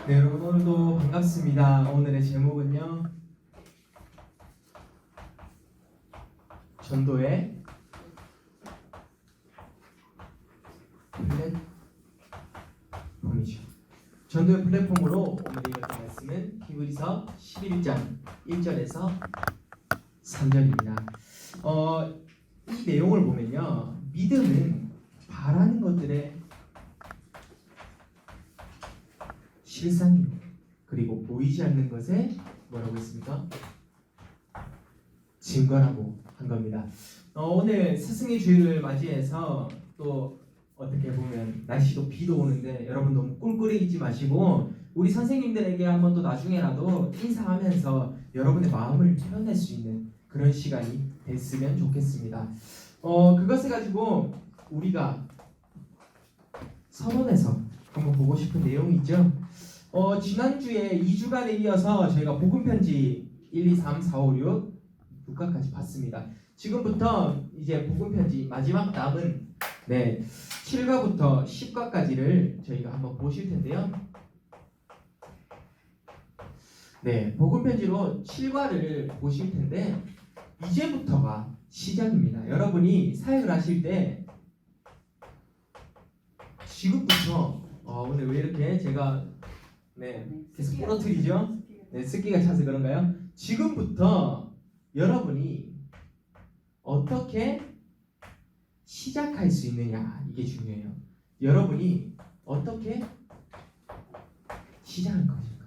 네, 여러분 오늘도 반갑습니다. 오늘의 제목은요, 전도의 플랫폼이죠. 전도의 플랫폼으로 오늘 읽었던 말씀은 히브리서 11장 1절에서 3절입니다. 이 내용을 보면요, 믿음은 바라는 것들의 실상이고, 그리고 보이지 않는 것에 뭐라고 했습니까? 증거라고 한 겁니다. 오늘 스승의 주일을 맞이해서 또 어떻게 보면 날씨도 비도 오는데 여러분 너무 꿀꿀해있지 마시고 우리 선생님들에게 한번 또 나중에라도 인사하면서 여러분의 마음을 표현할 수 있는 그런 시간이 됐으면 좋겠습니다. 그것을 가지고 우리가 서론에서 한번 보고 싶은 내용이 있죠. 지난주에 2주간에 이어서 저희가 복음편지 1, 2, 3, 4, 5, 6 6과까지 봤습니다. 지금부터 이제 복음편지 마지막 남은 7과부터 10과까지를 저희가 한번 보실 텐데요. 복음편지로 7과를 보실 텐데 이제부터가 시작입니다. 여러분이 사역을 하실 때 지금부터 오늘 왜 이렇게 제가 계속 부러뜨리죠? 습기가 차서 그런가요? 지금부터 여러분이 어떻게 시작할 수 있느냐, 이게 중요해요. 여러분이 어떻게 시작할 것인가?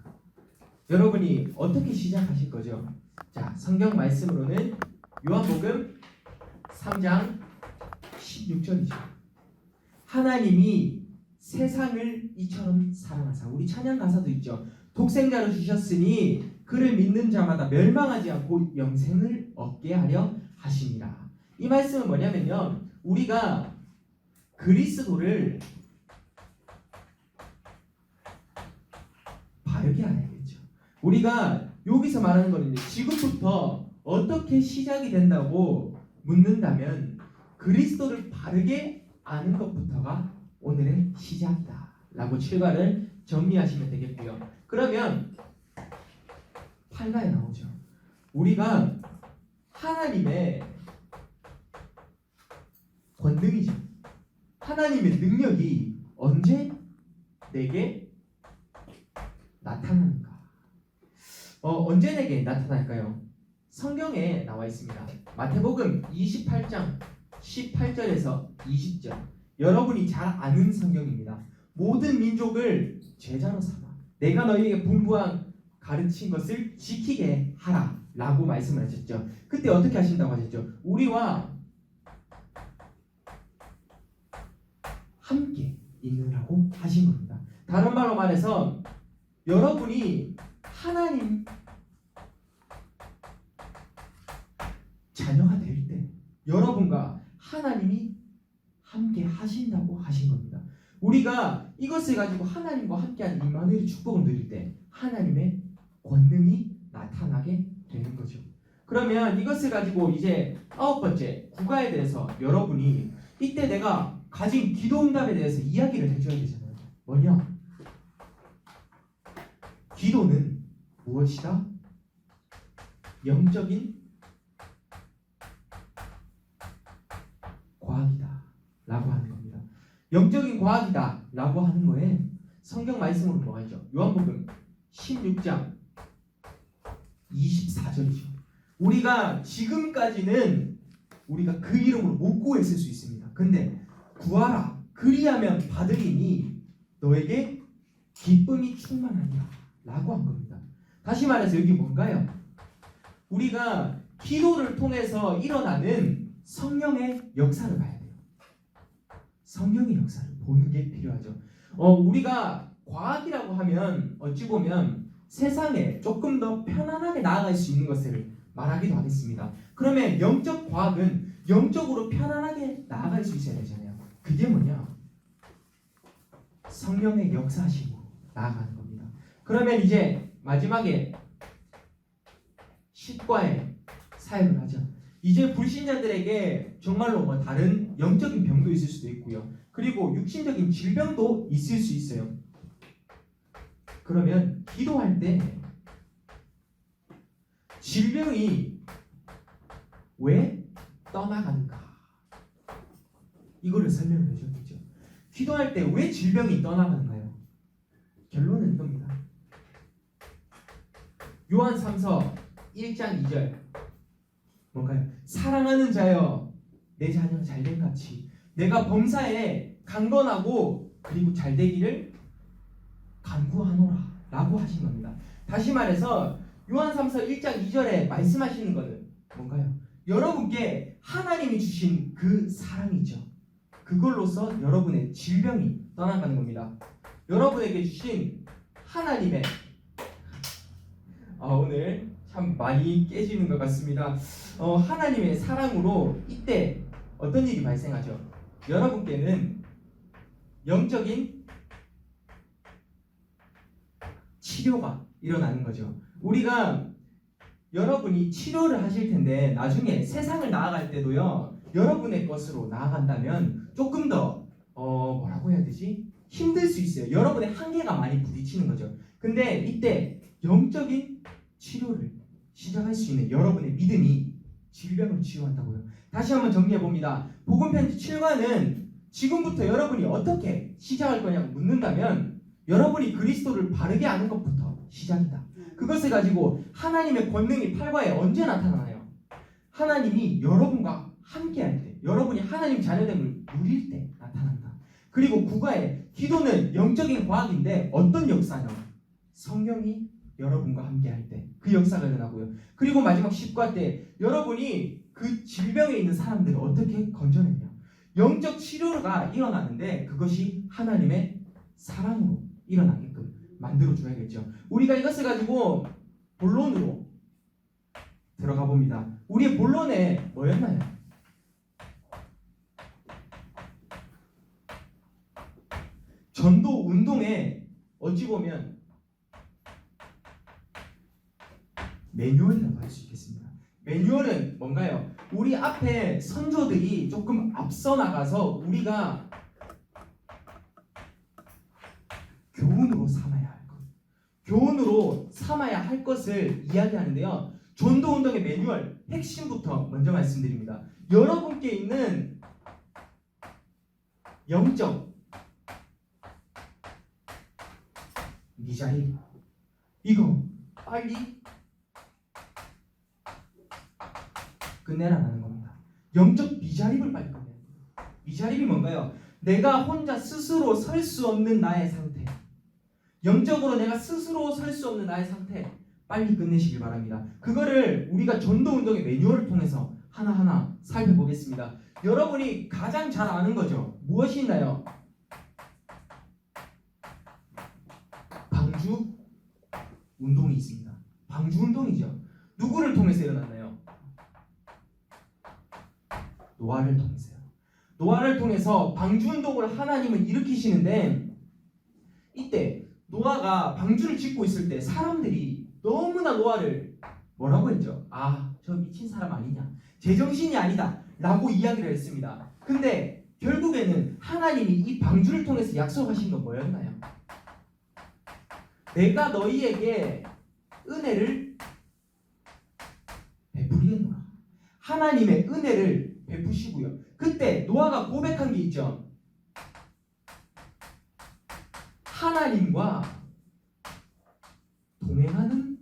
여러분이 어떻게 시작하실 거죠? 자, 성경 말씀으로는 요한복음 3장 16절이죠. 하나님이 세상을 이처럼 사랑하사, 우리 찬양 가사도 있죠. 독생자로 주셨으니 그를 믿는 자마다 멸망하지 않고 영생을 얻게 하려 하심이라. 이 말씀은 뭐냐면요, 우리가 그리스도를 바르게 알아야겠죠. 우리가 여기서 말하는 거는 지금부터 어떻게 시작이 된다고 묻는다면 그리스도를 바르게 아는 것부터가 오늘의 시작이다 라고 7과를 정리하시면 되겠고요. 그러면 8과에 나오죠. 우리가 하나님의 권능이죠. 하나님의 능력이 언제 내게 나타나는가? 언제 내게 나타날까요? 성경에 나와 있습니다. 마태복음 28장 18절에서 20절. 여러분이 잘 아는 성경입니다. 모든 민족을 제자로 삼아 내가 너희에게 분부한 가르친 것을 지키게 하라 라고 말씀을 하셨죠. 그때 어떻게 하신다고 하셨죠? 우리와 함께 있느라고 하신 겁니다. 다른 말로 말해서 여러분이 하나님 자녀가 될 때 여러분과 하나님이 함께 하신다고 하신 겁니다. 우리가 이것을 가지고 하나님과 함께하는 임마누엘의 축복을 누릴 때 하나님의 권능이 나타나게 되는 거죠. 그러면 이것을 가지고 이제 9번째 9가에 대해서 여러분이 이때 내가 가진 기도응답에 대해서 이야기를 해줘야 되잖아요. 뭐냐? 기도는 무엇이다? 영적인 과학이다 라고 하는 겁니다. 영적인 과학이다 라고 하는 거에 성경 말씀으로 뭐가 있죠? 요한복음 16장 24절이죠. 우리가 지금까지는 우리가 그 이름으로 못 구했을 수 있습니다. 근데 구하라, 그리하면 받으리니 너에게 기쁨이 충만하니라 라고 한 겁니다. 다시 말해서 여기 뭔가요? 우리가 기도를 통해서 일어나는 성령의 역사를 봐야 돼요. 성령의 역사를 보는 게 필요하죠. 우리가 과학이라고 하면 어찌 보면 세상에 조금 더 편안하게 나아갈 수 있는 것을 말하기도 하겠습니다. 그러면 영적 과학은 영적으로 편안하게 나아갈 수 있어야 되잖아요. 그게 뭐냐? 성령의 역사심으로 나아가는 겁니다. 그러면 이제 마지막에 10과에 사역을 하죠. 이제 불신자들에게 정말로 뭐 다른 영적인 병도 있을 수도 있고요. 그리고 육신적인 질병도 있을 수 있어요. 그러면 기도할 때 질병이 왜 떠나가는가? 이거를 설명을 해주겠죠. 기도할 때 왜 질병이 떠나가는가요? 결론은 이겁니다. 요한 3서 1장 2절 뭔가요? 사랑하는 자여 내 자녀가 잘된 같이 내가 범사에 강건하고 그리고 잘되기를 간구하노라 라고 하신 겁니다. 다시 말해서 요한 3서 1장 2절에 말씀하시는 것은 뭔가요? 여러분께 하나님이 주신 그 사랑이죠. 그걸로서 여러분의 질병이 떠나가는 겁니다. 여러분에게 주신 하나님의 오늘 참 많이 깨지는 것 같습니다. 하나님의 사랑으로 이때 어떤 일이 발생하죠? 여러분께는 영적인 치료가 일어나는 거죠. 우리가 여러분이 치료를 하실 텐데 나중에 세상을 나아갈 때도요. 여러분의 것으로 나아간다면 조금 더 뭐라고 해야 되지? 힘들 수 있어요. 여러분의 한계가 많이 부딪히는 거죠. 근데 이때 영적인 치료를 시작할 수 있는 여러분의 믿음이 질병을 치유한다고요. 다시 한번 정리해 봅니다. 복음편지 7과는 지금부터 여러분이 어떻게 시작할 거냐고 묻는다면 여러분이 그리스도를 바르게 아는 것부터 시작이다. 그것을 가지고 하나님의 권능이 8과에 언제 나타나나요? 하나님이 여러분과 함께할 때, 여러분이 하나님 자녀됨을 누릴 때 나타난다. 그리고 9과에 기도는 영적인 과학인데 어떤 역사냐? 성령이 여러분과 함께할 때 그 역사가 일어나고요. 그리고 마지막 10과 때 여러분이 그 질병에 있는 사람들을 어떻게 건져내냐? 영적 치료가 일어나는데 그것이 하나님의 사랑으로 일어나게끔 만들어줘야겠죠. 우리가 이것을 가지고 본론으로 들어가 봅니다. 우리의 본론에 뭐였나요? 전도 운동에 어찌 보면 매뉴얼이라고 할 수 있겠습니다. 매뉴얼은 뭔가요? 우리 앞에 선조들이 조금 앞서 나가서 우리가 교훈으로 삼아야 할 것, 교훈으로 삼아야 할 것을 이야기하는데요. 전도운동의 매뉴얼 핵심부터 먼저 말씀드립니다. 여러분께 있는 영적 미자립, 이거 빨리 끝내라는 겁니다. 영적 미자립을 빨리 끝내는 거예요. 미자립이 뭔가요? 내가 혼자 스스로 설 수 없는 나의 상태, 영적으로 내가 스스로 설 수 없는 나의 상태 빨리 끝내시길 바랍니다. 그거를 우리가 전도운동의 매뉴얼을 통해서 하나하나 살펴보겠습니다. 여러분이 가장 잘 아는 거죠. 무엇이 있나요? 방주 운동이 있습니다. 방주 운동이죠. 누구를 통해서 일어났나요? 노아를 통해서요. 노아를 통해서 방주 운동을 하나님은 일으키시는데 이때 노아가 방주를 짓고 있을 때 사람들이 너무나 노아를 뭐라고 했죠? 저 미친 사람 아니냐? 제정신이 아니다 라고 이야기를 했습니다. 근데 결국에는 하나님이 이 방주를 통해서 약속하신 건 뭐였나요? 내가 너희에게 은혜를 베풀겠노라. 하나님의 은혜를 베푸시고요. 그때 노아가 고백한 게 있죠. 하나님과 동행하는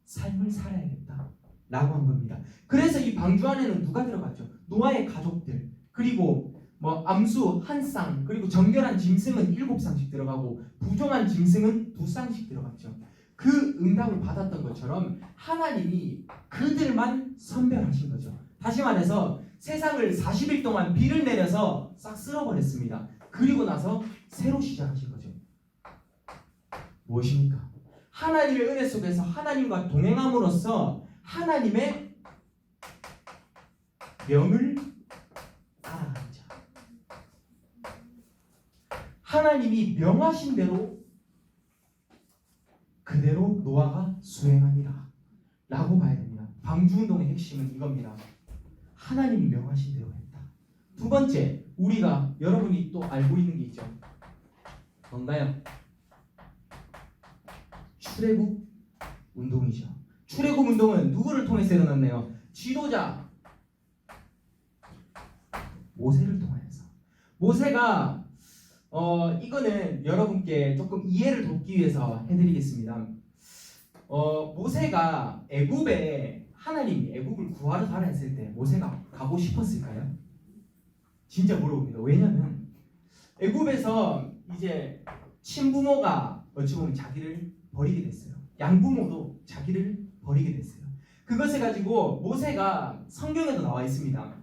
삶을 살아야겠다 라고 한 겁니다. 그래서 이 방주 안에는 누가 들어갔죠? 노아의 가족들, 그리고 암수 한 쌍, 그리고 정결한 짐승은 7쌍씩 들어가고 부정한 짐승은 2쌍씩 들어갔죠. 그 응답을 받았던 것처럼 하나님이 그들만 선별하신 거죠. 다시 말해서 세상을 40일 동안 비를 내려서 싹 쓸어버렸습니다. 그리고 나서 새로 시작하신 거죠. 무엇입니까? 하나님의 은혜 속에서 하나님과 동행함으로써 하나님의 명을 따라가는 자. 하나님이 명하신 대로 그대로 노아가 수행하니라 라고 봐야 됩니다. 방주운동의 핵심은 이겁니다. 하나님이 명하신 대로 했다. 두 번째, 우리가 여러분이 또 알고 있는 게 있죠. 뭔가요? 출애굽 운동이죠. 출애굽 운동은 누구를 통해서 일어났나요? 지도자 모세를 통하여서. 모세가 이거는 여러분께 조금 이해를 돕기 위해서 해드리겠습니다. 모세가 애굽에 하나님이 애굽을 구하러 가라 했을 때 모세가 가고 싶었을까요? 진짜 물어봅니다. 왜냐면 애굽에서 이제 친부모가 어찌 보면 자기를 버리게 됐어요. 양부모도 자기를 버리게 됐어요. 그것을 가지고 모세가 성경에도 나와 있습니다.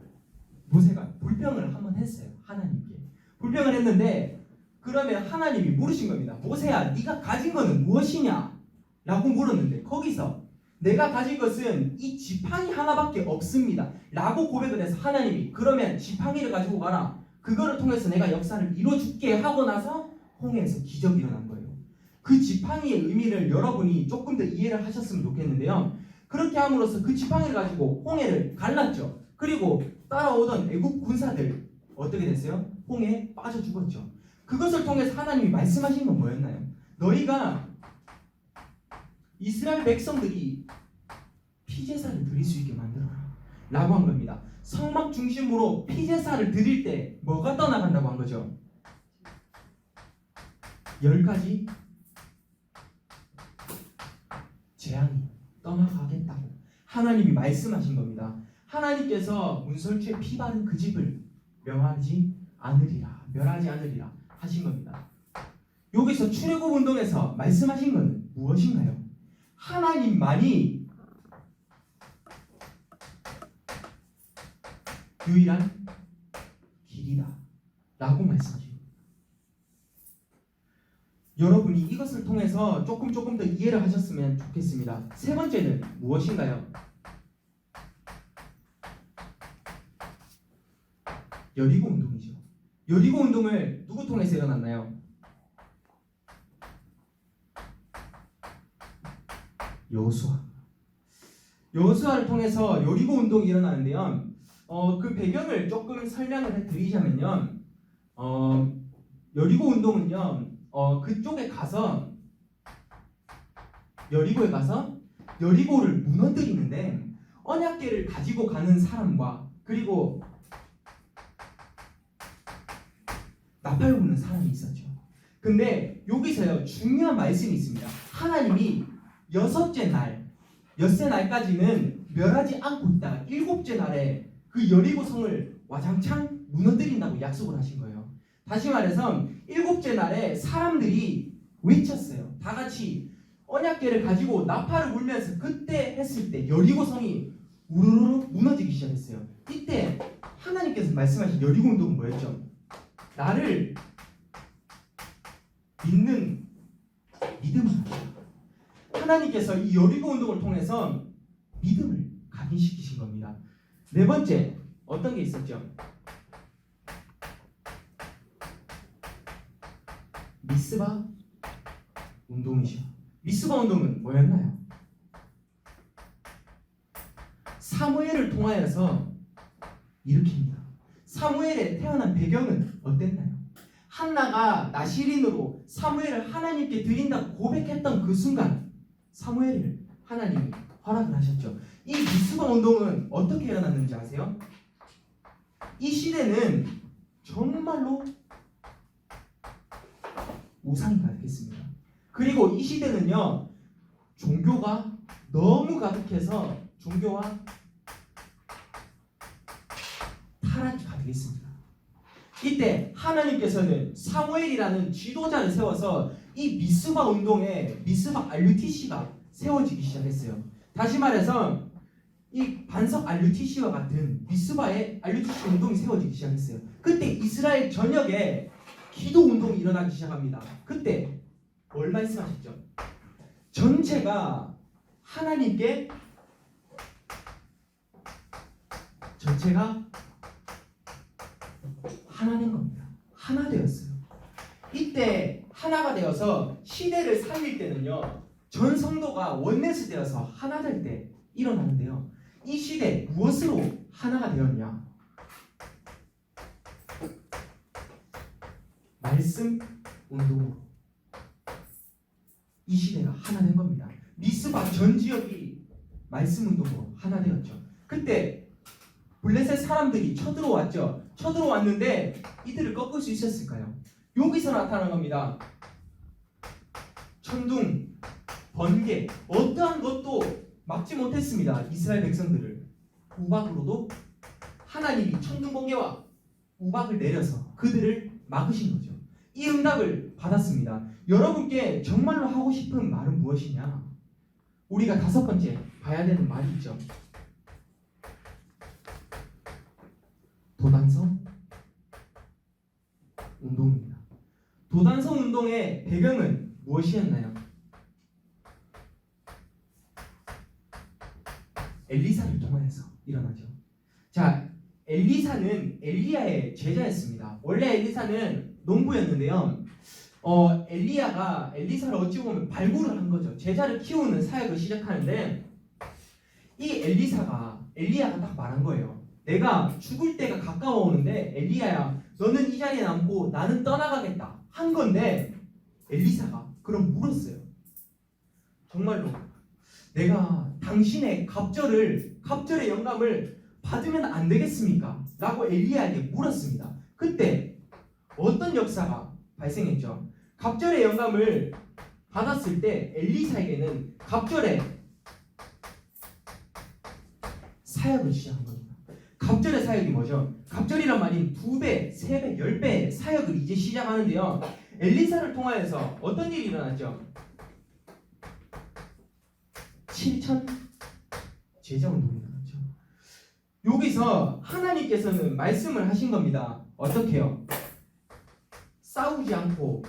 모세가 불평을 한번 했어요. 하나님께. 불평을 했는데 그러면 하나님이 물으신 겁니다. 모세야, 네가 가진 것은 무엇이냐? 라고 물었는데 거기서 내가 가진 것은 이 지팡이 하나밖에 없습니다. 라고 고백을 해서 하나님이 그러면 지팡이를 가지고 가라. 그거를 통해서 내가 역사를 이뤄줄게 하고 나서 홍해에서 기적이 일어난 거예요. 그 지팡이의 의미를 여러분이 조금 더 이해를 하셨으면 좋겠는데요. 그렇게 함으로써 그 지팡이를 가지고 홍해를 갈랐죠. 그리고 따라오던 애국 군사들 어떻게 됐어요? 홍해에 빠져 죽었죠. 그것을 통해서 하나님이 말씀하신 건 뭐였나요? 너희가 이스라엘 백성들이 피제사를 드릴 수 있게 만들어라 라고 한 겁니다. 성막 중심으로 피제사를 드릴 때 뭐가 떠나간다고 한 거죠? 10가지 재앙이 떠나가겠다고 하나님이 말씀하신 겁니다. 하나님께서 문설주에 피 바른 그 집을 멸하지 않으리라 하신 겁니다. 여기서 출애굽 운동에서 말씀하신 것은 무엇인가요? 하나님만이 유일한 길이다 라고 말씀하십니다. 여러분이 이것을 통해서 조금 더 이해를 하셨으면 좋겠습니다. 세 번째는 무엇인가요? 여리고 운동이죠. 여리고 운동을 누구 통해서 일어났나요? 여호수아를 통해서 여리고 운동이 일어나는데요. 그 배경을 조금 설명을 해드리자면요. 여리고 운동은요. 그쪽에 가서 여리고에 가서 여리고를 무너뜨리는데 언약궤를 가지고 가는 사람과 그리고 나팔 부는 사람이 있었죠. 근데 여기서요 중요한 말씀이 있습니다. 하나님이 엿새 날까지는 멸하지 않고 있다가 7째 날에 그 여리고 성을 와장창 무너뜨린다고 약속을 하신 거예요. 다시 말해서 7째 날에 사람들이 외쳤어요. 다 같이 언약궤를 가지고 나팔을 불면서 그때 했을 때 여리고 성이 우르르 무너지기 시작했어요. 이때 하나님께서 말씀하신 여리고 운동은 뭐였죠? 나를 믿는 믿음입니다. 하나님께서 이 여리고 운동을 통해서 믿음을 각인시키신 겁니다. 네 번째 어떤 게 있었죠? 미스바 운동이죠. 미스바 운동은 뭐였나요? 사무엘을 통하여서 일으킵니다. 사무엘의 태어난 배경은 어땠나요? 한나가 나시린으로 사무엘을 하나님께 드린다고 고백했던 그 순간 사무엘을 하나님이 허락을 하셨죠. 이 미스바 운동은 어떻게 일어났는지 아세요? 이 시대는 정말로 우상이 가득했습니다. 그리고 이 시대는요 종교가 너무 가득해서 종교와 타락이 가득했습니다. 이때 하나님께서는 사무엘이라는 지도자를 세워서 이 미스바 운동에 미스바 RUTC가 세워지기 시작했어요. 다시 말해서 이 반석 RUTC와 같은 미스바의 RUTC 운동이 세워지기 시작했어요. 그때 이스라엘 전역에 기도 운동이 일어나기 시작합니다. 그때 뭘 말씀하셨죠? 전체가 하나님께 하나 된 겁니다. 하나 되었어요. 이때 하나가 되어서 시대를 살릴 때는요 전 성도가 원넷이 되어서 하나 될 때 일어나는데요. 이 시대 무엇으로 하나가 되었냐? 말씀 운동으로. 이 시대가 하나 된 겁니다. 미스바 전 지역이 말씀 운동으로 하나 되었죠. 그때 블레셋 사람들이 쳐들어왔죠. 쳐들어왔는데 이들을 꺾을 수 있었을까요? 여기서 나타난 겁니다. 천둥, 번개, 어떠한 것도 막지 못했습니다. 이스라엘 백성들을. 우박으로도 하나님이 천둥, 번개와 우박을 내려서 그들을 막으신 거죠. 이 응답을 받았습니다. 여러분께 정말로 하고 싶은 말은 무엇이냐? 우리가 다섯 번째 봐야 되는 말이 있죠. 도단성 운동입니다. 도단성 운동의 배경은 무엇이었나요? 엘리사를 통해서 일어나죠. 자, 엘리사는 엘리야의 제자였습니다. 원래 엘리사는 농부였는데요. 엘리야가 엘리사를 어찌 보면 발굴을 한 거죠. 제자를 키우는 사역을 시작하는데 이 엘리야가 딱 말한 거예요. 내가 죽을 때가 가까워 오는데 엘리야야, 너는 이 자리에 남고 나는 떠나가겠다 한 건데 엘리사가 그럼 물었어요. 정말로 내가 당신의 갑절의 영감을 받으면 안 되겠습니까? 라고 엘리야에게 물었습니다. 그때 어떤 역사가 발생했죠? 갑절의 영감을 받았을 때 엘리사에게는 갑절의 사역을 시작한 겁니다. 갑절의 사역이 뭐죠? 갑절이란 말이 2배, 3배, 10배 사역을 이제 시작하는데요. 엘리사를 통하여서 어떤 일이 일어났죠? 7천 제자운동이 일어났죠. 여기서 하나님께서는 말씀을 하신 겁니다. 어떻게요? 싸우지 않고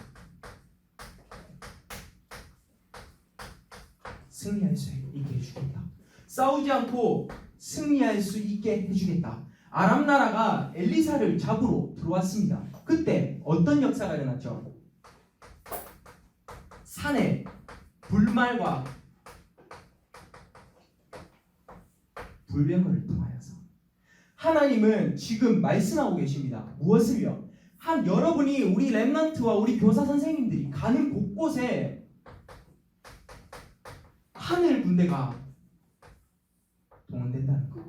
승리할 수 있게 해주겠다. 싸우지 않고 승리할 수 있게 해주겠다. 아람 나라가 엘리사를 잡으러 들어왔습니다. 그때 어떤 역사가 일어났죠? 산에 불말과 불병을 통하여서 하나님은 지금 말씀하고 계십니다. 무엇을요? 여러분이 우리 렘넌트와 우리 교사 선생님들이 가는 곳곳에 하늘 군대가 동원된다는 거.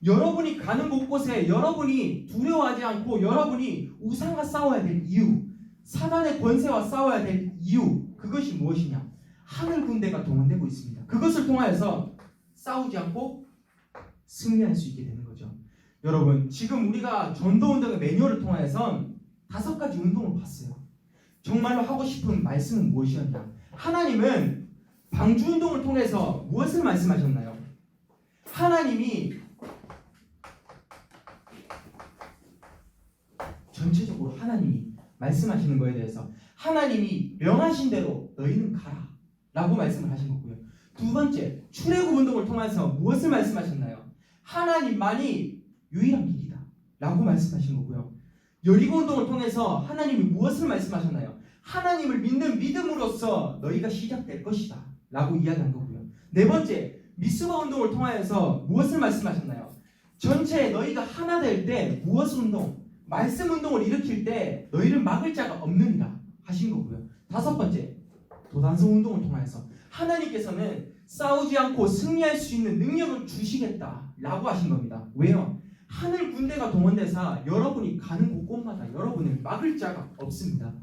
여러분이 가는 곳곳에 여러분이 두려워하지 않고 여러분이 우상과 싸워야 될 이유, 사단의 권세와 싸워야 될 이유, 그것이 무엇이냐? 하늘 군대가 동원되고 있습니다. 그것을 통하여서 싸우지 않고 승리할 수 있게 되는 거죠. 여러분, 지금 우리가 전도운동의 매뉴얼을 통해서 5가지 운동을 봤어요. 정말로 하고 싶은 말씀은 무엇이었냐? 하나님은 방주운동을 통해서 무엇을 말씀하셨나요? 하나님이 전체적으로 하나님이 말씀하시는 것에 대해서 하나님이 명하신 대로 너희는 가라 라고 말씀을 하신 거고요. 2번째, 출애굽 운동을 통해서 무엇을 말씀하셨나요? 하나님만이 유일한 길이다 라고 말씀하신 거고요. 여리고 운동을 통해서 하나님이 무엇을 말씀하셨나요? 하나님을 믿는 믿음으로써 너희가 시작될 것이다 라고 이야기한 거고요. 4번째, 미스바 운동을 통하여서 무엇을 말씀하셨나요? 전체 너희가 하나 될 때 무엇 운동? 말씀 운동을 일으킬 때 너희를 막을 자가 없느니라 하신 거고요. 5번째, 도단성 운동을 통하여서 하나님께서는 싸우지 않고 승리할 수 있는 능력을 주시겠다 라고 하신 겁니다. 왜요? 하늘 군대가 동원돼서 여러분이 가는 곳곳마다 여러분을 막을 자가 없습니다.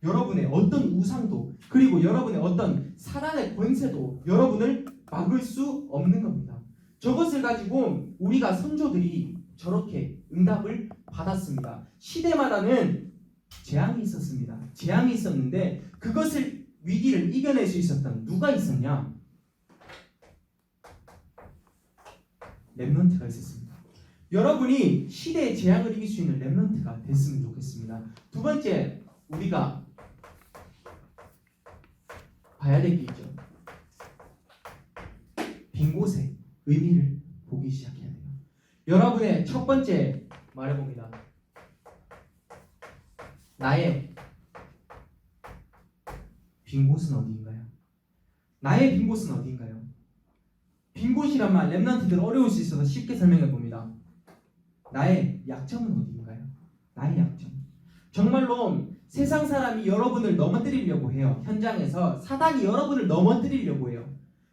여러분의 어떤 우상도 그리고 여러분의 어떤 사단의 권세도 여러분을 막을 수 없는 겁니다. 저것을 가지고 우리가 선조들이 저렇게 응답을 받았습니다. 시대마다는 재앙이 있었습니다. 재앙이 있었는데 그것을 위기를 이겨낼 수 있었던 누가 있었냐? 렘넌트가 있었습니다. 여러분이 시대의 재앙을 이길 수 있는 렘넌트가 됐으면 좋겠습니다. 2번째, 우리가 봐야 될 게 있죠. 빈 곳의 의미를 보기 시작해야 돼요. 여러분의 첫 번째 말해봅니다. 나의 빈 곳은 어디인가요? 나의 빈 곳은 어디인가요? 빈 곳이란 말 렘넌트들 어려울 수 있어서 쉽게 설명해 봅니다. 나의 약점은 어디인가요? 나의 약점. 정말로 세상 사람이 여러분을 넘어뜨리려고 해요. 현장에서 사단이 여러분을 넘어뜨리려고 해요.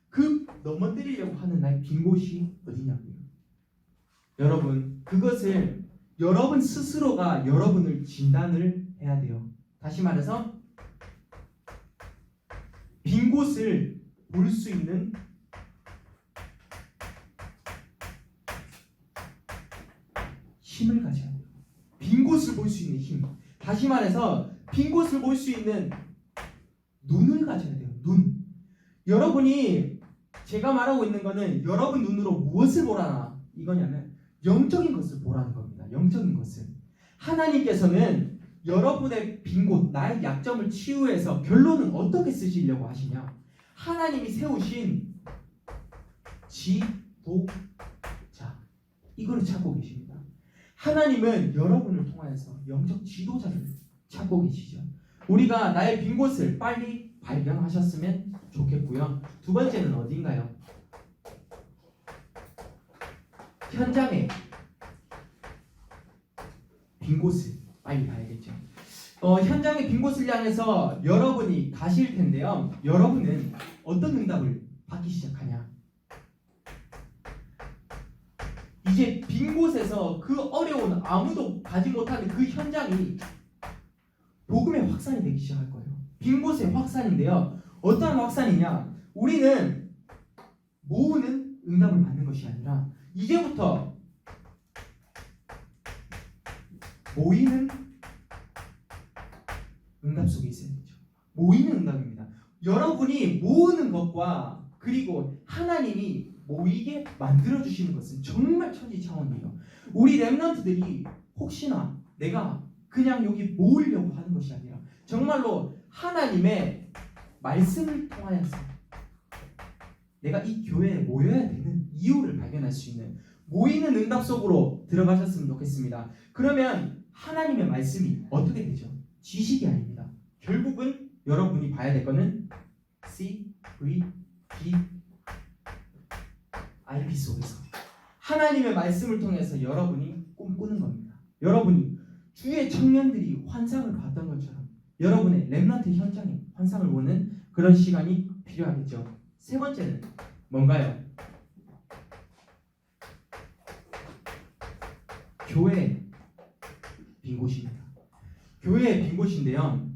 그 넘어뜨리려고 하는 나의 빈 곳이 어디냐고요. 여러분, 그것을 여러분 스스로가 여러분을 진단을 해야 돼요. 다시 말해서 빈 곳을 볼 수 있는 힘을 가져야 돼요. 빈 곳을 볼 수 있는 힘. 다시 말해서 빈 곳을 볼 수 있는 눈을 가져야 돼요. 눈. 여러분이 제가 말하고 있는 거는 여러분 눈으로 무엇을 보라나 이거냐면 영적인 것을 보라는 겁니다. 영적인 것을. 하나님께서는 여러분의 빈 곳, 나의 약점을 치유해서 결론은 어떻게 쓰시려고 하시냐? 하나님이 세우신 지도자, 이거를 찾고 계십니다. 하나님은 여러분을 통하여서 영적 지도자를 찾고 계시죠. 우리가 나의 빈 곳을 빨리 발견하셨으면 좋겠고요. 두 번째는 어딘가요? 현장에 빈 곳을 빨리 가야겠죠. 현장의 빈 곳을 향해서 여러분이 가실 텐데요. 여러분은 어떤 응답을 받기 시작하냐? 이제 빈 곳에서 그 어려운 아무도 가지 못하는 그 현장이 복음의 확산이 되기 시작할 거예요. 빈 곳의 확산인데요. 어떤 확산이냐? 우리는 모으는 응답을 받는 것이 아니라 이제부터 모이는 응답 속에 있어야 되죠. 모이는 응답입니다. 여러분이 모으는 것과 그리고 하나님이 모이게 만들어주시는 것은 정말 천지차원이에요. 우리 렘넌트들이 혹시나 내가 그냥 여기 모으려고 하는 것이 아니라 정말로 하나님의 말씀을 통하여서 내가 이 교회에 모여야 되는 이유를 발견할 수 있는 모이는 응답 속으로 들어가셨으면 좋겠습니다. 그러면 하나님의 말씀이 어떻게 되죠? 지식이 아닙니다. 결국은 여러분이 봐야 될 거는 C, V, D, IP 속에서 하나님의 말씀을 통해서 여러분이 꿈꾸는 겁니다. 여러분이 주의 청년들이 환상을 봤던 것처럼 여러분의 렘넌트 현장에 환상을 보는 그런 시간이 필요하겠죠. 세 번째는 뭔가요? 교회 빈 곳입니다. 교회의 빈 곳인데요.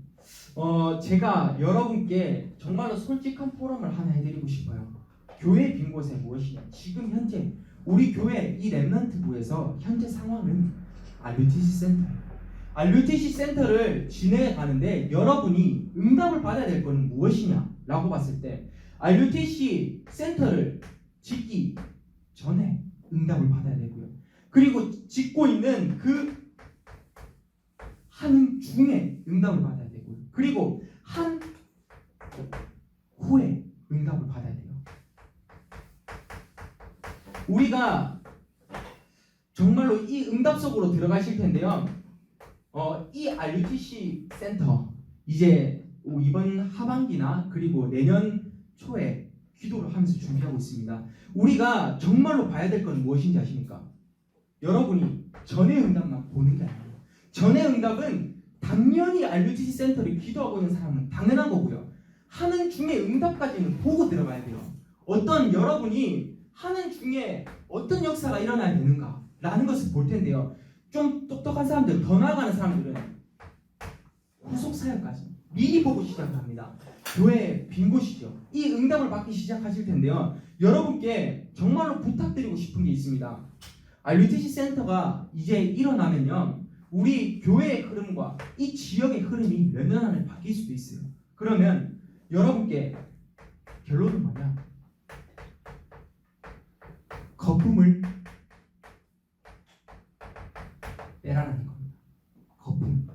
제가 여러분께 정말로 솔직한 포럼을 하나 해드리고 싶어요. 교회 빈 곳에 무엇이냐? 지금 현재 우리 교회 이 렘넌트부에서 현재 상황은 RUTC 센터예요. RUTC 센터를 진행해 가는데 여러분이 응답을 받아야 될 것은 무엇이냐라고 봤을 때 RUTC 센터를 짓기 전에 응답을 받아야 되고요. 그리고 짓고 있는 그 한 중에 응답을 받아야 되고요. 그리고 한 후에 응답을 받아야 돼요. 우리가 정말로 이 응답 속으로 들어가실 텐데요. 이 RUTC 센터 이제 이번 하반기나 그리고 내년 초에 기도를 하면서 준비하고 있습니다. 우리가 정말로 봐야 될 건 무엇인지 아십니까? 여러분이 전의 응답만 보는 게 아니에요. 전의 응답은 당연히 RUTC 센터를 기도하고 있는 사람은 당연한 거고요. 하는 중에 응답까지는 보고 들어가야 돼요. 어떤 여러분이 하는 중에 어떤 역사가 일어나야 되는가 라는 것을 볼 텐데요. 좀 똑똑한 사람들, 더 나아가는 사람들은 후속 사역까지 미리 보고 시작을 합니다. 교회의 빈 곳이죠. 이 응답을 받기 시작하실 텐데요. 여러분께 정말로 부탁드리고 싶은 게 있습니다. RUTC 센터가 이제 일어나면요. 우리 교회의 흐름과 이 지역의 흐름이 몇 년 안에 바뀔 수도 있어요. 그러면 여러분께 결론은 뭐냐? 거품을 빼라는 겁니다. 거품.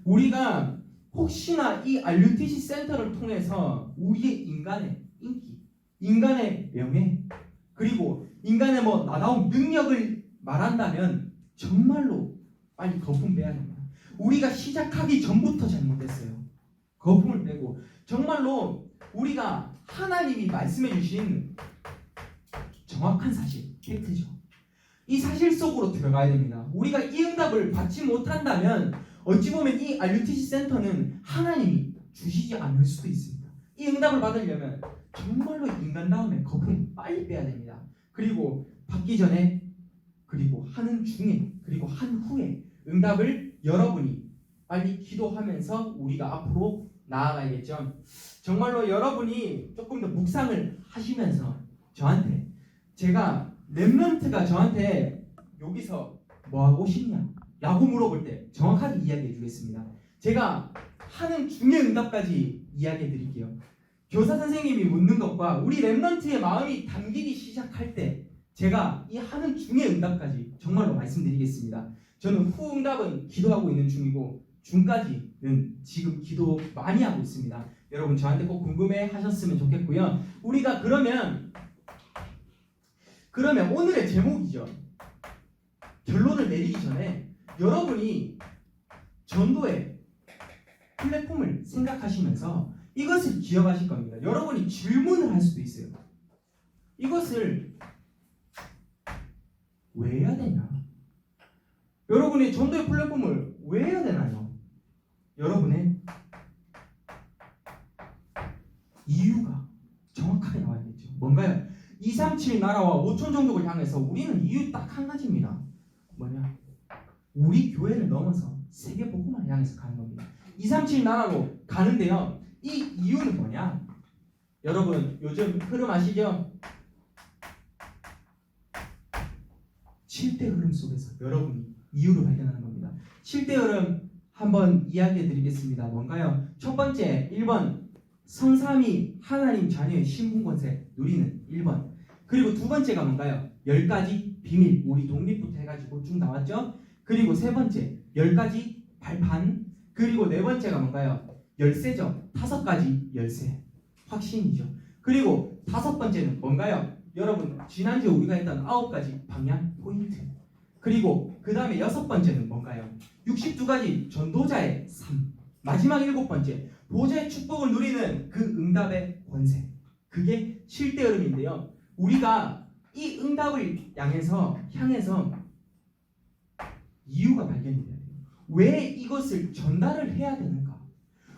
우리가 혹시나 이 RUTC 센터를 통해서 우리의 인간의 인기, 인간의 명예, 그리고 인간의 나다운 능력을 말한다면 정말로 빨리 거품 빼야 됩니다. 우리가 시작하기 전부터 잘못했어요. 거품을 빼고 정말로 우리가 하나님이 말씀해 주신 정확한 사실, 팩트죠. 이 사실 속으로 들어가야 됩니다. 우리가 이 응답을 받지 못한다면 어찌 보면 이 RUTC 센터는 하나님이 주시지 않을 수도 있습니다. 이 응답을 받으려면 정말로 인간다움에 거품 빨리 빼야 됩니다. 그리고 받기 전에, 그리고 하는 중에, 그리고 한 후에 응답을 여러분이 빨리 기도하면서 우리가 앞으로 나아가야겠죠. 정말로 여러분이 조금 더 묵상을 하시면서 저한테, 제가 렘넌트가 저한테 여기서 뭐 하고 싶냐 라고 물어볼 때 정확하게 이야기해 주겠습니다. 제가 하는 중에 응답까지 이야기해 드릴게요. 교사 선생님이 묻는 것과 우리 렘넌트의 마음이 담기기 시작할 때 제가 이 하는 중에 응답까지 정말로 말씀드리겠습니다. 저는 후 응답은 기도하고 있는 중이고 중까지는 지금 기도 많이 하고 있습니다. 여러분 저한테 꼭 궁금해 하셨으면 좋겠고요. 우리가 그러면 오늘의 제목이죠. 결론을 내리기 전에 여러분이 전도의 플랫폼을 생각하시면서 이것을 기억하실 겁니다. 여러분이 질문을 할 수도 있어요. 이것을 왜 해야 되냐? 여러분이 전도의 플랫폼을 왜 해야 되나요? 여러분의 이유가 정확하게 나와야겠죠. 뭔가요? 237 나라와 5천 종족을 향해서 우리는 이유 딱 한 가지입니다. 뭐냐? 우리 교회를 넘어서 세계 복음을 향해서 가는 겁니다. 237 나라로 가는데요. 이 이유는 뭐냐? 여러분 요즘 흐름 아시죠? 7대 흐름 속에서 여러분이 이유를 발견하는 겁니다. 7대 흐름 한번 이야기해 드리겠습니다. 뭔가요? 첫 번째 1번 성삼위 하나님 자녀의 신분 권세 누리는 1번. 그리고 두 번째가 뭔가요? 10가지 비밀, 우리 독립부터 해가지고 쭉 나왔죠. 그리고 세 번째 10가지 발판. 그리고 네 번째가 뭔가요? 열쇠죠. 5가지 열쇠, 확신이죠. 그리고 다섯 번째는 뭔가요? 여러분 지난주에 우리가 했던 9가지 방향 포인트. 그리고 그 다음에 6번째는 뭔가요? 62가지 전도자의 삶. 마지막 7번째 보좌의 축복을 누리는 그 응답의 권세. 그게 7대 흐름인데요. 우리가 이 응답을 향해서 이유가 발견이 돼야 돼요. 왜 이것을 전달을 해야 되는가?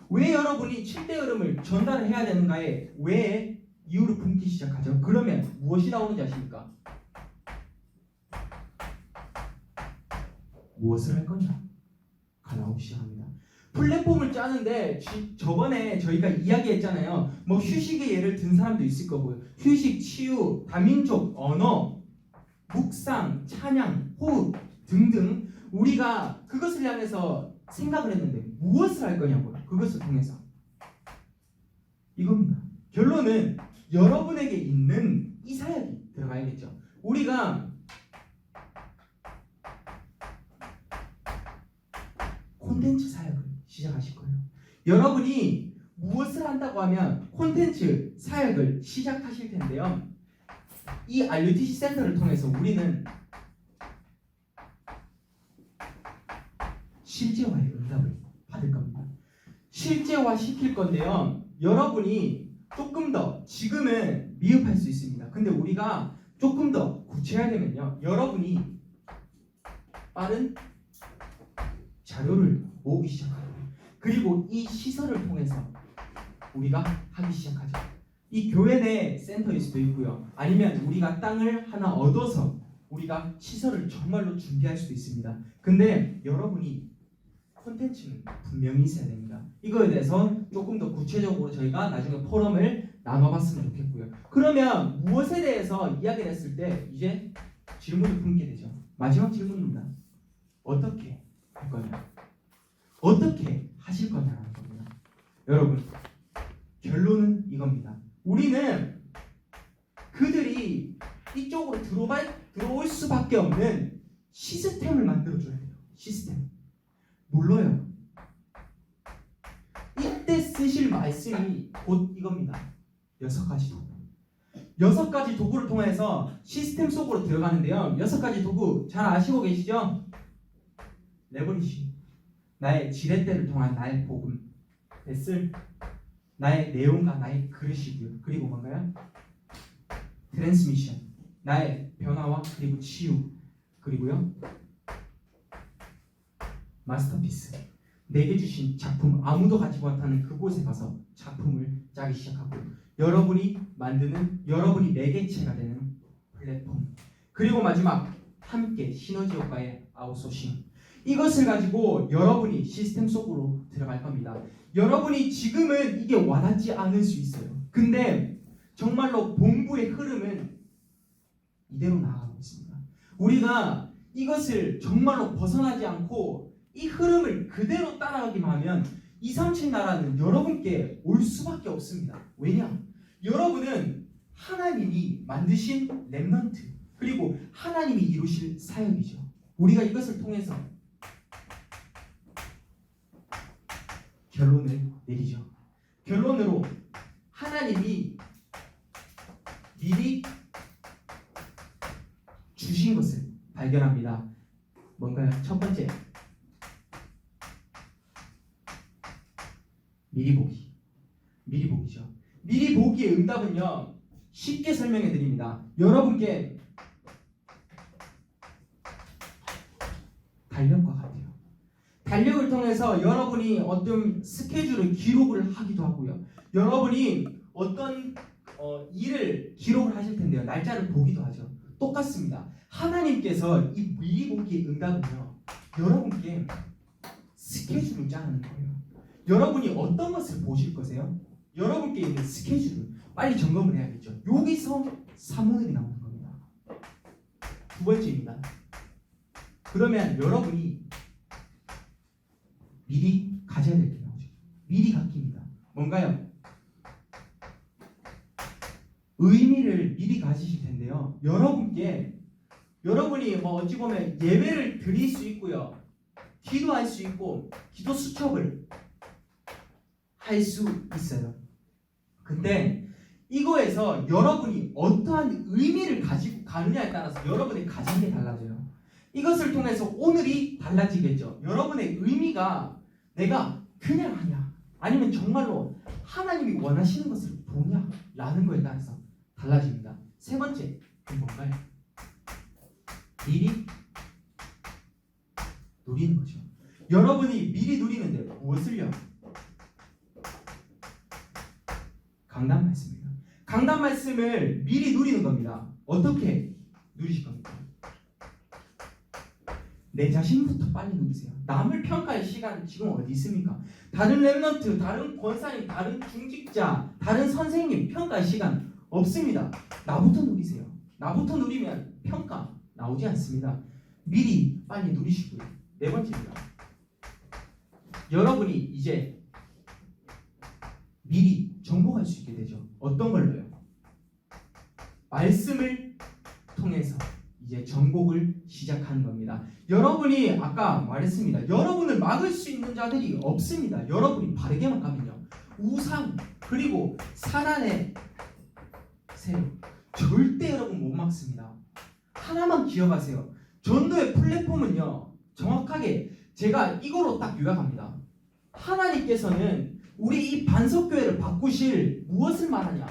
왜 여러분이 7대 흐름을 전달을 해야 되는가에 왜 이유를 품기 시작하죠? 그러면 무엇이 나오는지 아십니까? 무엇을 할 거냐가 나오기 시작합니다. 플랫폼을 짜는데 저번에 저희가 이야기했잖아요. 뭐 휴식의 예를 든 사람도 있을 거고요. 휴식, 치유, 다민족, 언어, 묵상, 찬양, 호흡 등등 우리가 그것을 향해서 생각을 했는데 무엇을 할 거냐고요. 그것을 통해서 이겁니다. 결론은 여러분에게 있는 이 사역이 들어가야겠죠. 우리가 콘텐츠 사역을 시작하실 거예요. 여러분이 무엇을 한다고 하면 콘텐츠 사역을 시작하실 텐데요. 이 RUTC 센터를 통해서 우리는 실제화의 응답을 받을 겁니다. 실제화 시킬 건데요. 여러분이 조금 더 지금은 미흡할 수 있습니다. 근데 우리가 조금 더 구체화되면요. 여러분이 빠른 자료를 모으기 시작하고 그리고 이 시설을 통해서 우리가 하기 시작하죠. 이 교회 내 센터일 수도 있고요. 아니면 우리가 땅을 하나 얻어서 우리가 시설을 정말로 준비할 수도 있습니다. 근데 여러분이 콘텐츠는 분명히 있어야 됩니다. 이거에 대해서 조금 더 구체적으로 저희가 나중에 포럼을 나눠봤으면 좋겠고요. 그러면 무엇에 대해서 이야기를 했을 때 이제 질문을 품게 되죠. 마지막 질문입니다. 어떻게 할 거냐? 어떻게 하실 거냐라는 겁니다. 여러분 결론은 이겁니다. 우리는 그들이 이쪽으로 들어올 수밖에 없는 시스템을 만들어줘야 돼요. 시스템. 물러요. 이때 쓰실 말씀이 곧 이겁니다. 6가지 도구. 6가지 도구를 통해서 시스템 속으로 들어가는데요. 6가지 도구 잘 아시고 계시죠? 레버리시. 나의 지렛대를 통한 나의 복음. 베슬. 나의 내용과 나의 그릇이고요. 그리고 뭔가요? 트랜스미션. 나의 변화와 그리고 치유. 그리고요. 마스터피스. 내게 주신 작품 아무도 가지 못하는 그곳에 가서 작품을 짜기 시작하고 여러분이 만드는 여러분이 매개체가 되는 플랫폼 그리고 마지막 함께 시너지 효과의 아웃소싱 이것을 가지고 여러분이 시스템 속으로 들어갈 겁니다. 여러분이 지금은 이게 와닿지 않을 수 있어요. 근데 정말로 본부의 흐름은 이대로 나아가고 있습니다. 우리가 이것을 정말로 벗어나지 않고 이 흐름을 그대로 따라가기만 하면 237 나라는 여러분께 올 수밖에 없습니다. 왜냐? 여러분은 하나님이 만드신 렘넌트 그리고 하나님이 이루실 사역이죠. 우리가 이것을 통해서 결론을 내리죠. 결론으로 하나님이 미리 주신 것을 발견합니다. 뭔가요? 첫 번째, 미리 보기. 미리 보기죠. 미리 보기의 응답은요, 쉽게 설명해 드립니다. 여러분께 달력과 같아요. 달력을 통해서 여러분이 어떤 스케줄을 기록을 하기도 하고요. 여러분이 어떤 일을 기록을 하실 텐데요. 날짜를 보기도 하죠. 똑같습니다. 하나님께서 이 미리 보기의 응답은요, 여러분께 스케줄을 짜는 거예요. 여러분이 어떤 것을 보실 거세요? 여러분께 있는 스케줄을 빨리 점검을 해야겠죠. 여기서 사모늘이 나오는 겁니다. 두 번째입니다. 그러면 여러분이 미리 가져야 될 게 나오죠. 미리 갖기입니다. 뭔가요? 의미를 미리 가지실 텐데요. 여러분이 어찌 보면 예배를 드릴 수 있고요. 기도할 수 있고 기도 수첩을 할 수 있어요. 근데 이거에서 여러분이 어떠한 의미를 가지고 가느냐에 따라서 여러분의 가진 게 달라져요. 이것을 통해서 오늘이 달라지겠죠. 여러분의 의미가 내가 그냥 하냐 아니면 정말로 하나님이 원하시는 것을 보냐 라는 거에 따라서 달라집니다. 세 번째, 뭔가요? 미리 누리는 거죠. 여러분이 미리 누리는데 무엇을요? 강단 말씀이에요. 강단 말씀을 미리 누리는 겁니다. 어떻게 누리실 겁니까? 내 자신부터 빨리 누리세요. 남을 평가할 시간 지금 어디 있습니까? 다른 렘넌트, 다른 권사님, 다른 중직자, 다른 선생님 평가할 시간 없습니다. 나부터 누리세요. 나부터 누리면 평가 나오지 않습니다. 미리 빨리 누리시고요. 네 번째입니다. 여러분이 이제 미리 정복할 수 있게 되죠. 어떤 걸로요? 말씀을 통해서 이제 정복을 시작하는 겁니다. 여러분이 아까 말했습니다. 여러분을 막을 수 있는 자들이 없습니다. 여러분이 바르게만 가면요. 우상 그리고 사단의 세력 절대 여러분 못 막습니다. 하나만 기억하세요. 전도의 플랫폼은요. 정확하게 제가 이거로 딱 요약합니다. 하나님께서는 우리 이 반석교회를 바꾸실 무엇을 말하냐?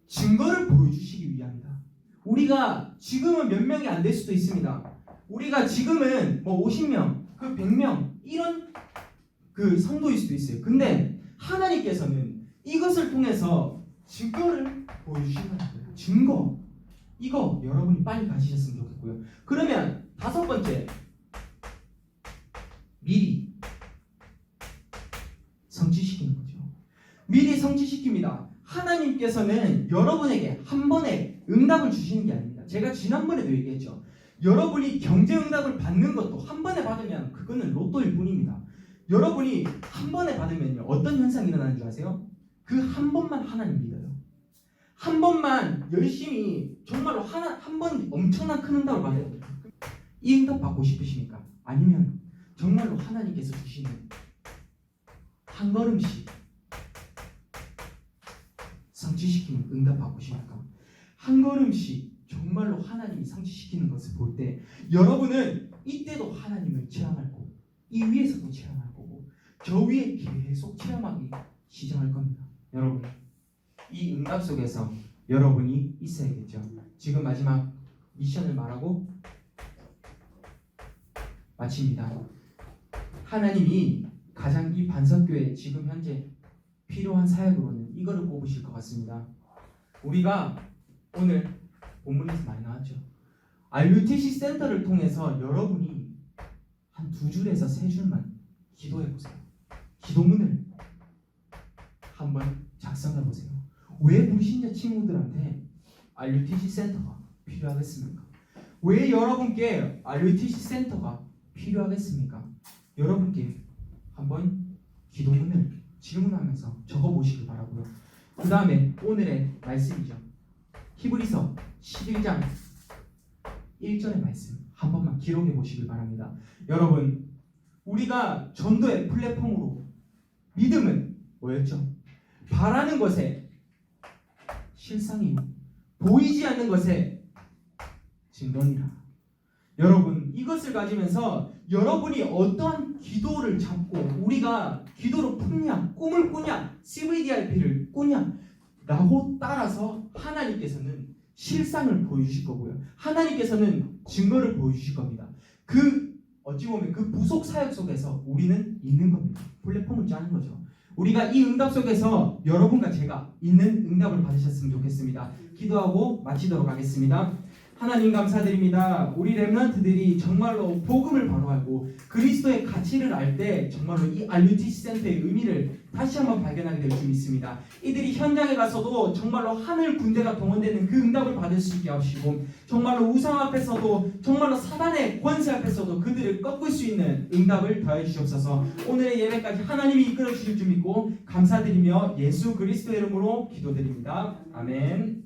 증거를 보여주시기 위함이다. 우리가 지금은 몇 명이 안 될 수도 있습니다. 우리가 지금은 50명, 100명 이런 성도일 수도 있어요. 근데 하나님께서는 이것을 통해서 증거를 보여주시는 거예요. 증거. 이거 여러분이 빨리 가지셨으면 좋겠고요. 그러면 다섯 번째, 미리 성취시키는 거죠. 미리 성취시킵니다. 하나님께서는 여러분에게 한 번에 응답을 주시는 게 아닙니다. 제가 지난번에도 얘기했죠. 여러분이 경제 응답을 받는 것도 한 번에 받으면 그거는 로또일 뿐입니다. 여러분이 한 번에 받으면요. 어떤 현상이 일어나는 줄 아세요? 그 한 번만 하나님 믿어요. 한 번만 열심히 정말로 한 번 엄청난 큰 응답을 받아야 돼요. 이 응답 받고 싶으십니까? 아니면 정말로 하나님께서 주시는 한 걸음씩 성취시키는 응답 받고 싶습니까? 한 걸음씩 정말로 하나님이 성취시키는 것을 볼 때 여러분은 이때도 하나님을 체험할 거고 이 위에서도 체험할 거고 저 위에 계속 체험하기 시작할 겁니다. 여러분 이 응답 속에서 여러분이 있어야겠죠. 지금 마지막 미션을 말하고 마칩니다. 하나님이 가장기 반석교회 지금 현재 필요한 사역으로는 이거를 꼽으실 것 같습니다. 우리가 오늘 본문에서 많이 나왔죠. RUTC 센터를 통해서 여러분이 한 2줄에서 3줄만 기도해 보세요. 기도문을 한번 작성해 보세요. 왜 불신자 친구들한테 RUTC 센터가 필요하겠습니까? 왜 여러분께 RUTC 센터가 필요하겠습니까? 여러분께 한번 기도문을 질문하면서 적어보시길 바라고요. 그 다음에 오늘의 말씀이죠. 히브리서 11장 1절의 말씀 한 번만 기록해 보시길 바랍니다. 여러분, 우리가 전도의 플랫폼으로 믿음은 뭐였죠? 바라는 것에 실상이요 보이지 않는 것에 진동이라. 여러분, 이것을 가지면서 여러분이 어떠한 기도를 잡고 우리가 기도로 품냐, 꿈을 꾸냐, CVDIP를 꾸냐 라고 따라서 하나님께서는 실상을 보여주실 거고요. 하나님께서는 증거를 보여주실 겁니다. 어찌 보면 그 부속 사역 속에서 우리는 있는 겁니다. 플랫폼을 짜는 거죠. 우리가 이 응답 속에서 여러분과 제가 있는 응답을 받으셨으면 좋겠습니다. 기도하고 마치도록 하겠습니다. 하나님 감사드립니다. 우리 렘넌트들이 정말로 복음을 바로 알고 그리스도의 가치를 알 때 정말로 이 RUTC 센터의 의미를 다시 한번 발견하게 될 줄 믿습니다. 이들이 현장에 가서도 정말로 하늘 군대가 동원되는 그 응답을 받을 수 있게 하시고 정말로 우상 앞에서도 정말로 사단의 권세 앞에서도 그들을 꺾을 수 있는 응답을 더해 주시옵소서. 오늘의 예배까지 하나님이 이끌어 주실 줄 믿고 감사드리며 예수 그리스도의 이름으로 기도드립니다. 아멘.